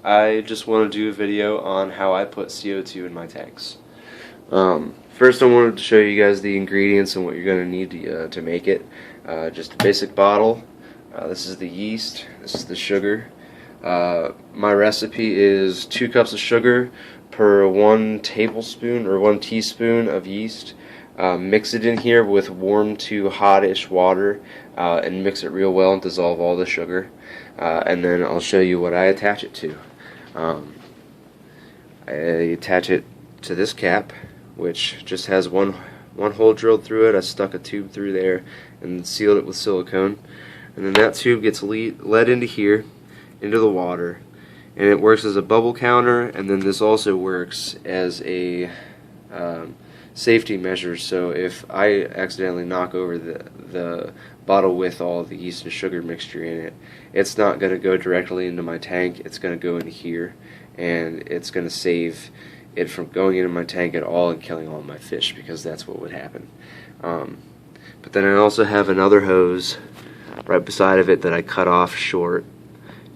I just want to do a video on how I put CO2 in my tanks. First I wanted to show you guys the ingredients and what you're going to need to make it. Just a basic bottle. This is the yeast. This is the sugar. My recipe is 2 cups of sugar per 1 tablespoon or 1 teaspoon of yeast. Mix it in here with warm to hot-ish water and mix it real well and dissolve all the sugar. And then I'll show you what I attach it to. I attach it to this cap, which just has one hole drilled through it. I stuck a tube through there and sealed it with silicone. And then that tube gets led into here, into the water, and it works as a bubble counter. And then this also works as a safety measure, so if I accidentally knock over the bottle with all the yeast and sugar mixture in it, it's not going to go directly into my tank. It's going to go into here, and it's going to save it from going into my tank at all and killing all my fish, because that's what would happen. But then I also have another hose right beside of it that I cut off short,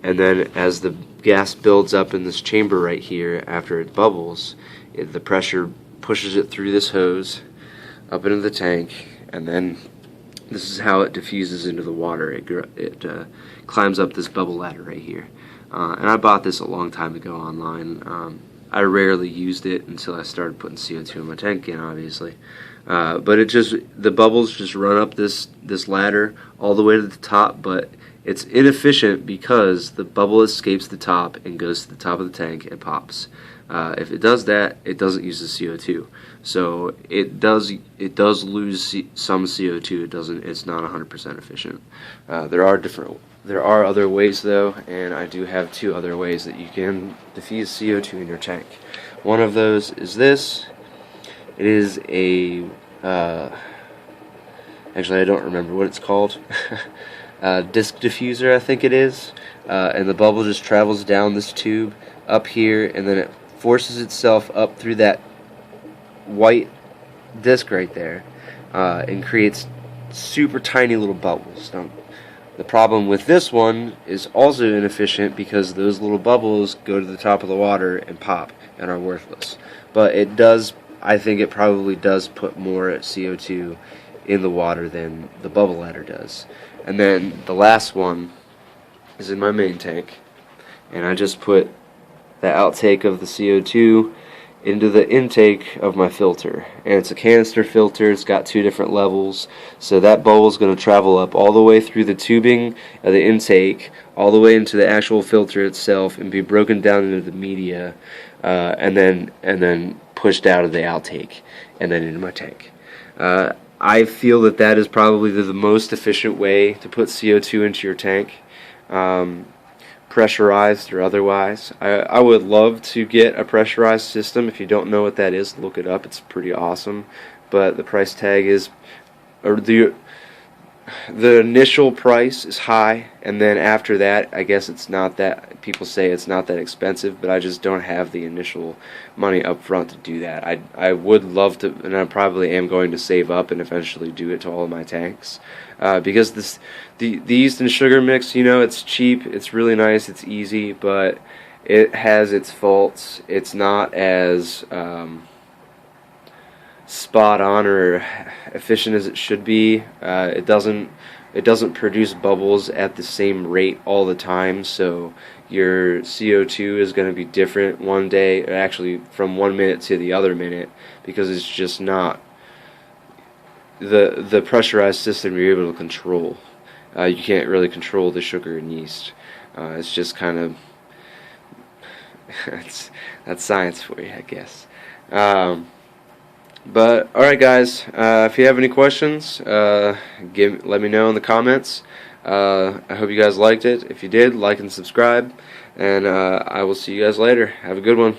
and then as the gas builds up in this chamber right here, after it bubbles, the pressure pushes it through this hose up into the tank, and then this is how it diffuses into the water. It climbs up this bubble ladder right here, and I bought this a long time ago online. I rarely used it until I started putting CO2 in my tank again, obviously. But the bubbles just run up this ladder all the way to the top, but it's inefficient because the bubble escapes the top and goes to the top of the tank and pops. If it does that, it doesn't use the CO2. So it does lose some CO2. It's not 100% efficient. There are other ways though, and I do have 2 other ways that you can diffuse CO2 in your tank. One of those is this. It is a actually I don't remember what it's called. Disc diffuser, I think it is. And the bubble just travels down this tube up here, and then it forces itself up through that white disc right there, and creates super tiny little bubbles. Now, the problem with this one is also inefficient because those little bubbles go to the top of the water and pop and are worthless. But it does, I think it probably does put more CO2 in the water than the bubble ladder does. And then the last one is in my main tank, and I just put the outtake of the CO2 into the intake of my filter, and it's a canister filter. It's got 2 different levels, so that bubble is going to travel up all the way through the tubing of the intake, all the way into the actual filter itself, and be broken down into the media, and then pushed out of the outtake, and then into my tank. I feel that is probably the most efficient way to put CO2 into your tank. Pressurized or otherwise. I would love to get a pressurized system. If you don't know what that is, look it up. It's pretty awesome, but the price tag is, or the initial price is high, and then after that, I guess it's not that, people say it's not that expensive, but I just don't have the initial money up front to do that. I would love to, and I probably am going to save up and eventually do it to all of my tanks, because the yeast and sugar mix, you know, it's cheap, it's really nice, it's easy, but it has its faults. It's not as spot on or efficient as it should be. It doesn't produce bubbles at the same rate all the time, so your CO2 is going to be different one day, or actually from 1 minute to the other minute, because it's just not the pressurized system you're able to control. You can't really control the sugar and yeast. It's just kind of that's science for you, I guess. But alright guys, if you have any questions, let me know in the comments. I hope you guys liked it. If you did, like and subscribe, and I will see you guys later. Have a good one.